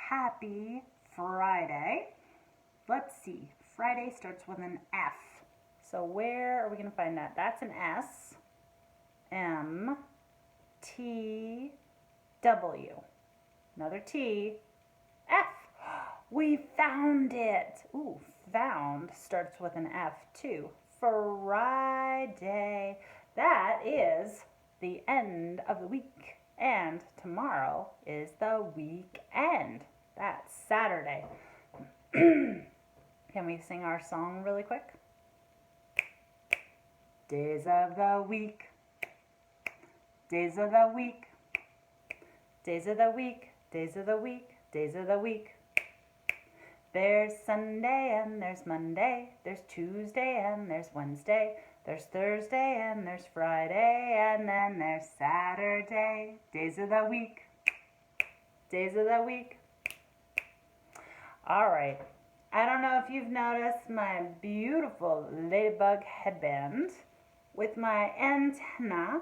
Happy Friday. Let's see. Friday starts with an F. So where are we going to find that? That's an S. M. T. W. Another T. F. We found it. Ooh, found starts with an F too. Friday. That is the end of the week. And tomorrow is the weekend. That's Saturday. Can we sing our song really quick? Days of the week. Days of the week. Days of the week. Days of the week. Days of the week. There's Sunday and there's Monday. There's Tuesday and there's Wednesday. There's Thursday and there's Friday, and then there's Saturday. Days of the week. Days of the week. All right. I don't know if you've noticed my beautiful ladybug headband with my antenna,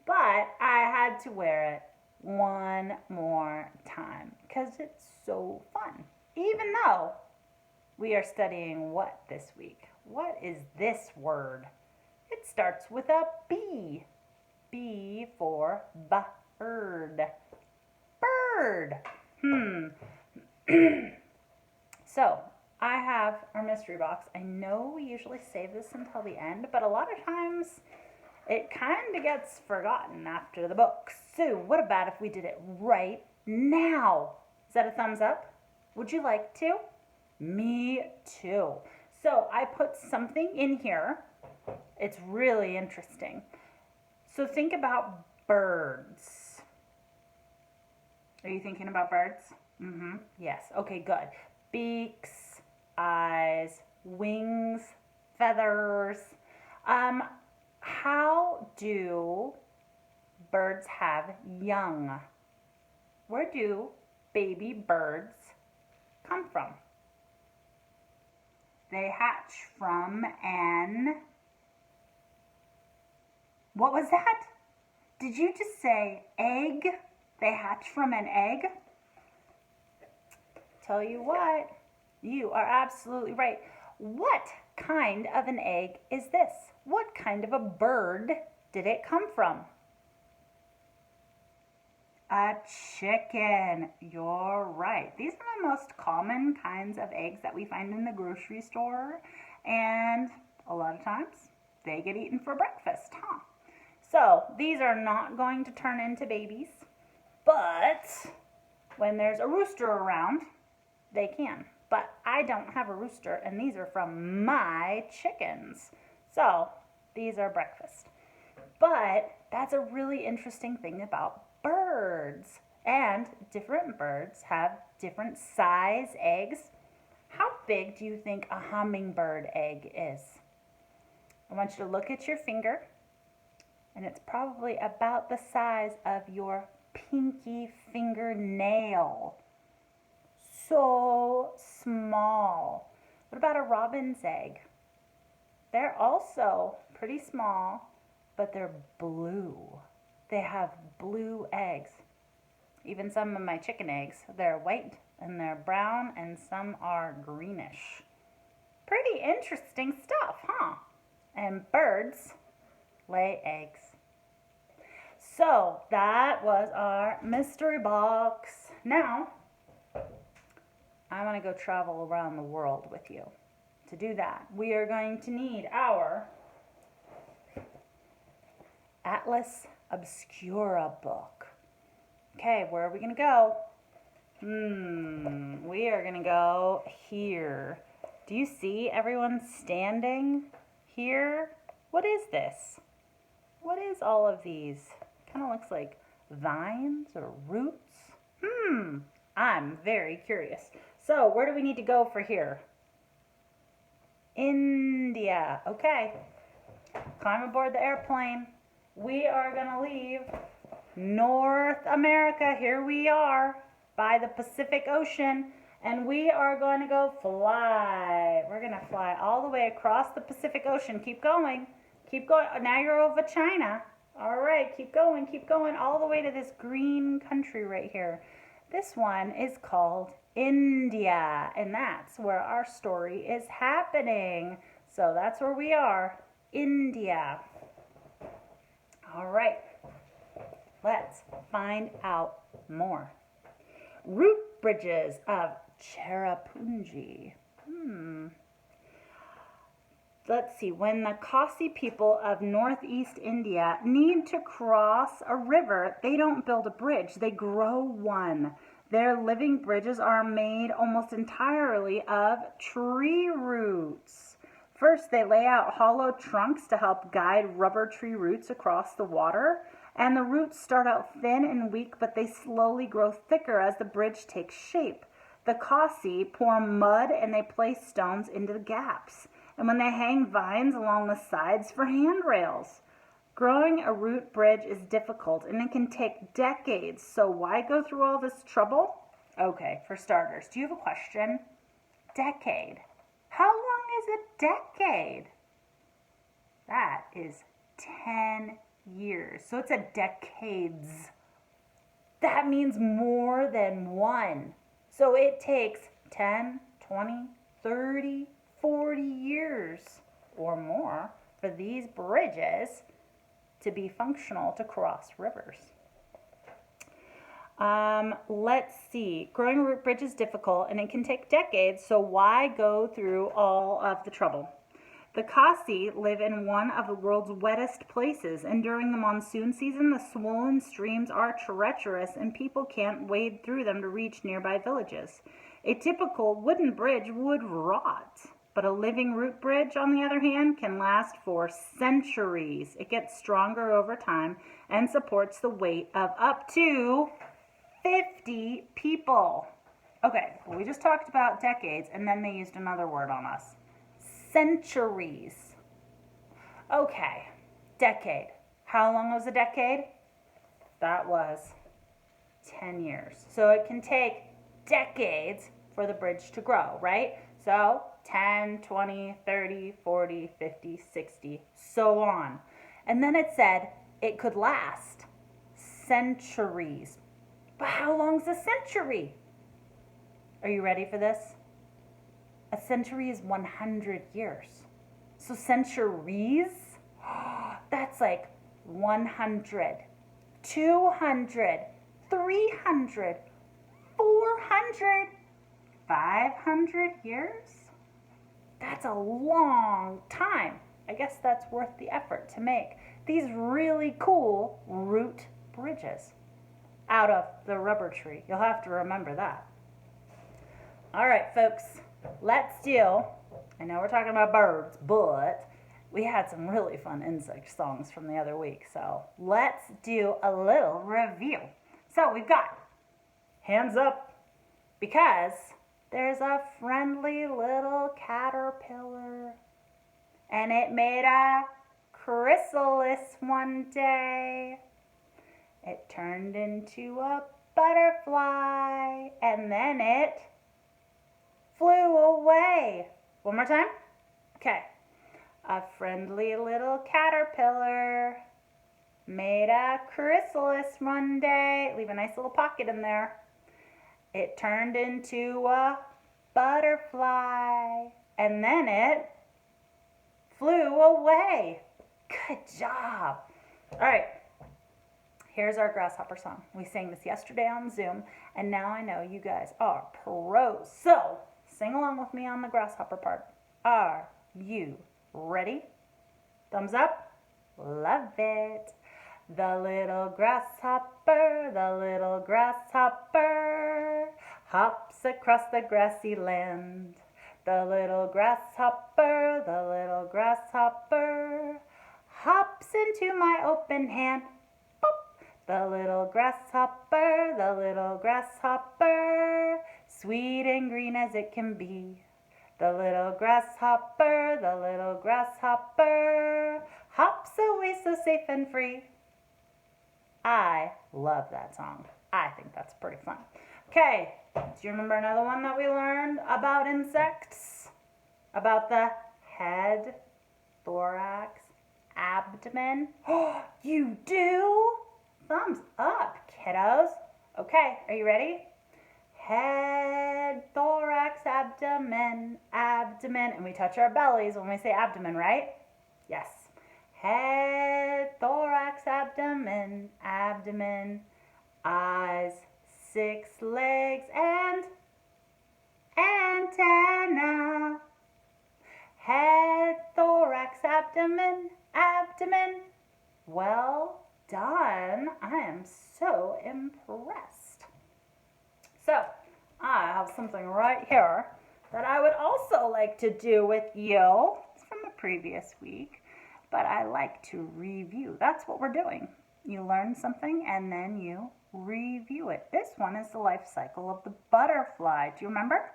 but I had to wear it one more time because it's so fun. Even though we are studying what this week? What is this word? It starts with a B. B for bird. Bird. So, I have our mystery box. I know we usually save this until the end, but a lot of times it kind of gets forgotten after the book. So, what about if we did it right now? Is that a thumbs up? Would you like to? Me too. So, I put something in here. It's really interesting. So think about birds. Are you thinking about birds? Yes. Okay, good. Beaks, eyes, wings, feathers. How do birds have young? Where do baby birds come from? They hatch from an... What was that? Did you just say egg? They hatch from an egg? Tell you what, you are absolutely right. What kind of an egg is this? What kind of a bird did it come from? A chicken. You're right. These are the most common kinds of eggs that we find in the grocery store, and a lot of times they get eaten for breakfast, huh? So these are not going to turn into babies, but when there's a rooster around, they can. But I don't have a rooster, and these are from my chickens. So these are breakfast. But that's a really interesting thing about birds. And different birds have different size eggs. How big do you think a hummingbird egg is? I want you to look at your finger. And it's probably about the size of your pinky fingernail. So small. What about a robin's egg? They're also pretty small, but they're blue. They have blue eggs. Even some of my chicken eggs, they're white and they're brown, and some are greenish. Pretty interesting stuff, huh? And birds lay eggs. So that was our mystery box. Now, I want to go travel around the world with you. To do that, we are going to need our Atlas Obscura book. Okay, where are we going to go? We are going to go here. Do you see everyone standing here? What is this? What is all of these? Kind of looks like vines or roots. I'm very curious. So where do we need to go for here? India. Okay. Climb aboard the airplane. We are going to leave North America. Here we are by the Pacific Ocean. And we are going to go fly. We're going to fly all the way across the Pacific Ocean. Keep going. Keep going. Now you're over China. All right, keep going all the way to this green country right here. This one is called India, and that's where our story is happening. So that's where we are, India. All right, let's find out more. Root bridges of Cherrapunji. Let's see, when the Khasi people of northeast India need to cross a river, they don't build a bridge, they grow one. Their living bridges are made almost entirely of tree roots. First, they lay out hollow trunks to help guide rubber tree roots across the water. And the roots start out thin and weak, but they slowly grow thicker as the bridge takes shape. The Khasi pour mud and they place stones into the gaps. And when they hang vines along the sides for handrails. Growing a root bridge is difficult and it can take decades, so why go through all this trouble? Okay, for starters, do you have a question? Decade. How long is a decade? That is 10 years. So it's a decades. That means more than one. So it takes 10, 20, 30, 40 years or more for these bridges to be functional to cross rivers. Let's see. Growing a root bridge is difficult and it can take decades, so why go through all of the trouble? The Khasi live in one of the world's wettest places, and during the monsoon season, the swollen streams are treacherous and people can't wade through them to reach nearby villages. A typical wooden bridge would rot, but a living root bridge, on the other hand, can last for centuries. It gets stronger over time and supports the weight of up to 50 people. Okay, well, we just talked about decades, and then they used another word on us. Centuries. Okay, decade. How long was a decade? That was 10 years. So it can take decades for the bridge to grow, right? So 10, 20, 30, 40, 50, 60, so on. And then it said it could last centuries. But how long's a century? Are you ready for this? A century is 100 years. So centuries, that's like 100, 200, 300, 400, 500 years? That's a long time. I guess that's worth the effort to make these really cool root bridges out of the rubber tree. You'll have to remember that. All right, folks, let's do, I know we're talking about birds, but we had some really fun insect songs from the other week. So let's do a little review. So we've got hands up because there's a friendly little caterpillar and it made a chrysalis one day. It turned into a butterfly and then it flew away. One more time. Okay. A friendly little caterpillar made a chrysalis one day. Leave a nice little pocket in there. It turned into a butterfly and then it flew away. Good job. All right. Here's our grasshopper song. We sang this yesterday on Zoom, and now I know you guys are pros. So, sing along with me on the grasshopper part. Are you ready? Thumbs up. Love it. The little grasshopper hops across the grassy land. The little grasshopper hops into my open hand. The little grasshopper, sweet and green as it can be. The little grasshopper hops away so safe and free. I love that song. I think that's pretty fun. Okay, do you remember another one that we learned about insects? About the head, thorax, abdomen? Oh, you do? Thumbs up, kiddos. Okay, are you ready? Head, thorax, abdomen, abdomen. And we touch our bellies when we say abdomen, right? Yes. Head, thorax, abdomen, abdomen, eyes, 6 legs, and antenna. Head, thorax, abdomen, abdomen. Well done. I am so impressed. So, I have something right here that I would also like to do with you. It's from the previous week, but I like to review. That's what we're doing. You learn something and then you review it. This one is the life cycle of the butterfly. Do you remember?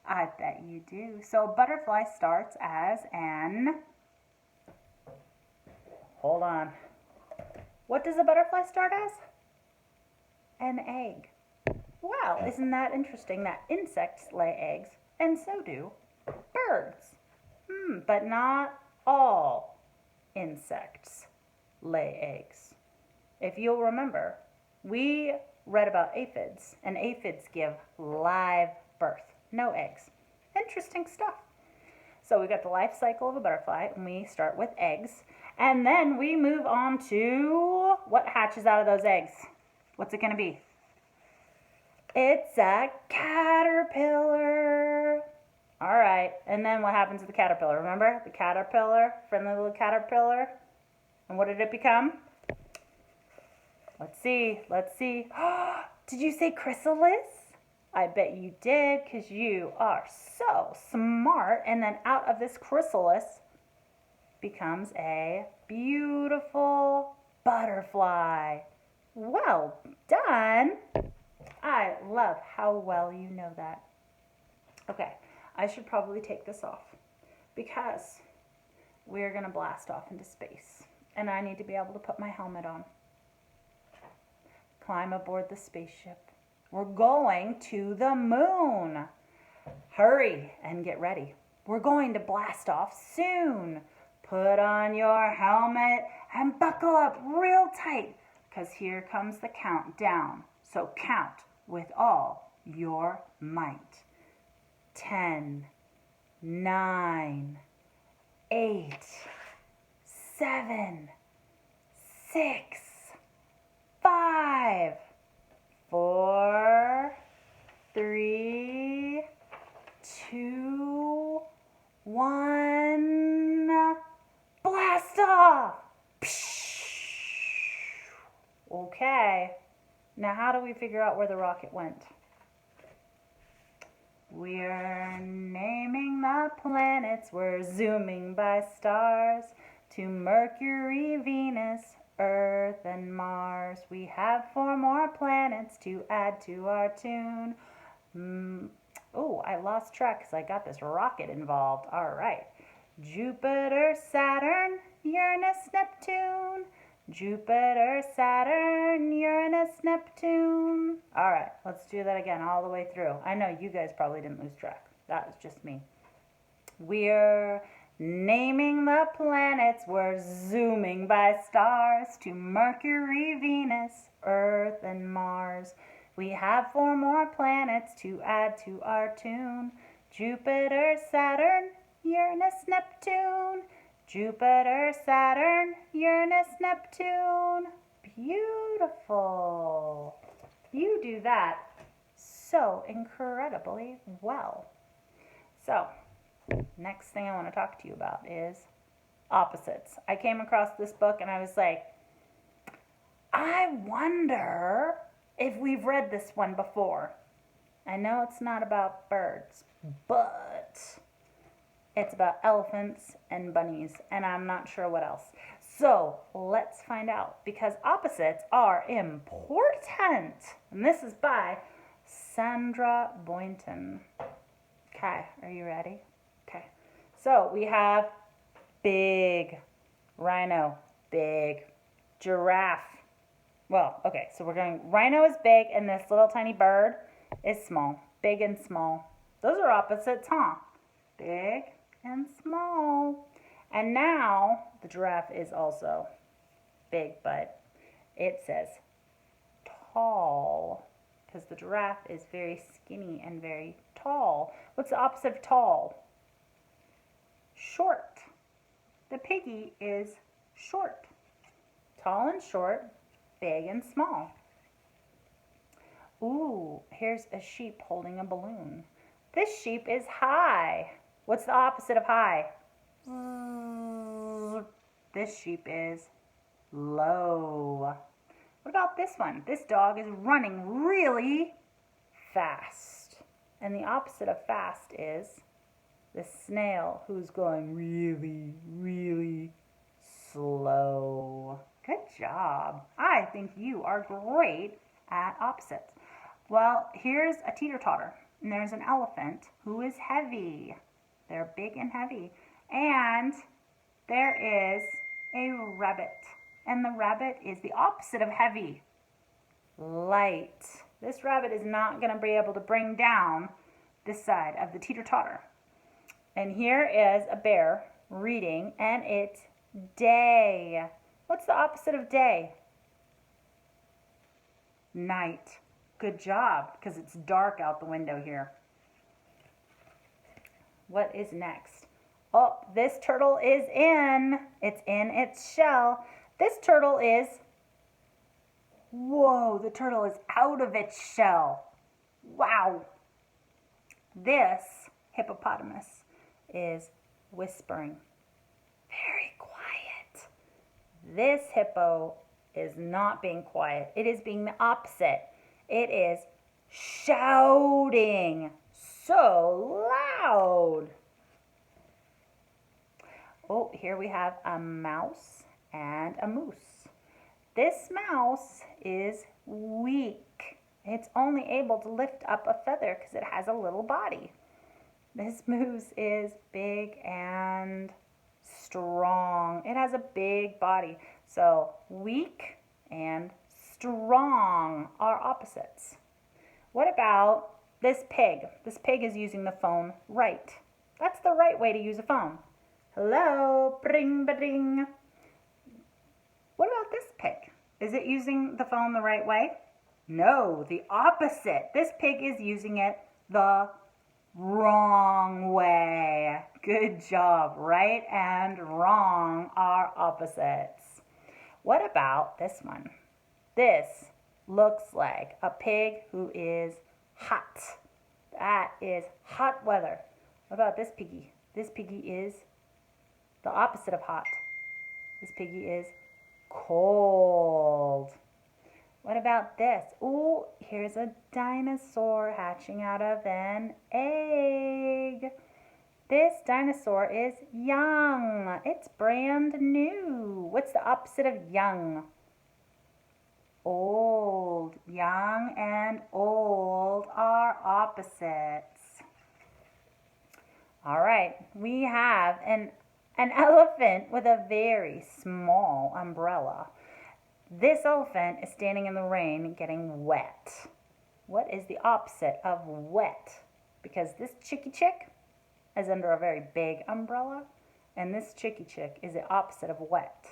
I bet you do. So, butterfly starts as an... Hold on. What does a butterfly start as? An egg. Wow, isn't that interesting that insects lay eggs, and so do birds. But not all insects lay eggs. If you'll remember, we read about aphids, and aphids give live birth, no eggs. Interesting stuff. So we got the life cycle of a butterfly, and we start with eggs, and then we move on to what hatches out of those eggs. What's it going to be? It's a caterpillar. All right, and then what happens to the caterpillar? Remember the caterpillar, friendly little caterpillar? And what did it become? Let's see. Did you say chrysalis? I bet you did, because you are so smart. And then out of this chrysalis becomes a beautiful butterfly. Well done. I love how well you know that. Okay, I should probably take this off because we're going to blast off into space. And I need to be able to put my helmet on. Climb aboard the spaceship. We're going to the moon. Hurry and get ready. We're going to blast off soon. Put on your helmet and buckle up real tight because here comes the countdown. So count with all your might. 10, 9, 8, 7, 6, 5, 4, 3, 2, 1. Blast off! Okay. Now, how do we figure out where the rocket went? We're naming the planets. We're zooming by stars to Mercury, Venus, Earth, and Mars. We have 4 more planets to add to our tune. Oh, I lost track because I got this rocket involved. All right. Jupiter, Saturn, Uranus, Neptune. Jupiter, Saturn, Uranus, Neptune. All right, let's do that again all the way through. I know you guys probably didn't lose track. That was just me. We're naming the planets. We're zooming by stars to Mercury, Venus, Earth, and Mars. We have 4 more planets to add to our tune. Jupiter, Saturn, Uranus, Neptune. Jupiter, Saturn, Uranus, Neptune. Beautiful. You do that so incredibly well. So, next thing I want to talk to you about is opposites. I came across this book and I was like, I wonder if we've read this one before. I know it's not about birds, but it's about elephants and bunnies, and I'm not sure what else. So let's find out, because opposites are important. And this is by Sandra Boynton. Okay, are you ready? Okay. So we have big rhino, big giraffe. Well, okay, so we're going, rhino is big, and this little tiny bird is small. Big and small. Those are opposites, huh? Big and small. And now the giraffe is also big, but it says tall because the giraffe is very skinny and very tall. What's the opposite of tall? Short. The piggy is short. Tall and short, big and small. Ooh, here's a sheep holding a balloon. This sheep is high. What's the opposite of high? This sheep is low. What about this one? This dog is running really fast. And the opposite of fast is the snail who's going really, really slow. Good job. I think you are great at opposites. Well, here's a teeter-totter. And there's an elephant who is heavy. They're big and heavy. And there is a rabbit. And the rabbit is the opposite of heavy. Light. This rabbit is not going to be able to bring down this side of the teeter-totter. And here is a bear reading, and it's day. What's the opposite of day? Night. Good job, because it's dark out the window here. What is next? Oh, this turtle is in. It's in its shell. This turtle is, whoa, the turtle is out of its shell. Wow. This hippopotamus is whispering. Very quiet. This hippo is not being quiet. It is being the opposite. It is shouting so loud. Oh, here we have a mouse and a moose. This mouse is weak. It's only able to lift up a feather because it has a little body. This moose is big and strong. It has a big body. So weak and strong are opposites. What about this pig? This pig is using the phone right. That's the right way to use a phone. Hello, bring, bring. What about this pig? Is it using the phone the right way? No, the opposite. This pig is using it the wrong way. Good job. Right and wrong are opposites. What about this one? This looks like a pig who is hot. That is hot weather. What about this piggy? This piggy is the opposite of hot. This piggy is cold. What about this? Ooh, here's a dinosaur hatching out of an egg. This dinosaur is young. It's brand new. What's the opposite of young? Old. Young and old are opposites. All right, we have an elephant with a very small umbrella. This elephant is standing in the rain getting wet. What is the opposite of wet? Because this chickie chick is under a very big umbrella, and this chickie chick is the opposite of wet.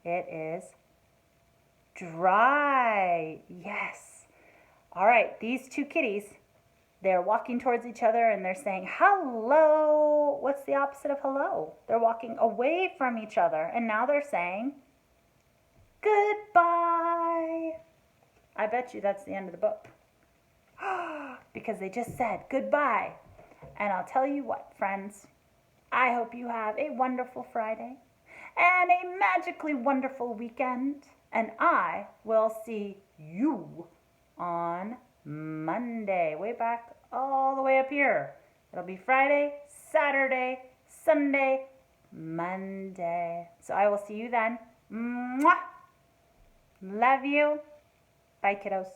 It is dry. Yes. All right, these two kitties, they're walking towards each other and they're saying, hello. What's the opposite of hello? They're walking away from each other, and now they're saying, goodbye. I bet you that's the end of the book. Because they just said goodbye. And I'll tell you what, friends, I hope you have a wonderful Friday and a magically wonderful weekend. And I will see you on Monday, way back all the way up here. It'll be Friday, Saturday, Sunday, Monday. So I will see you then. Mwah! Love you. Bye, kiddos.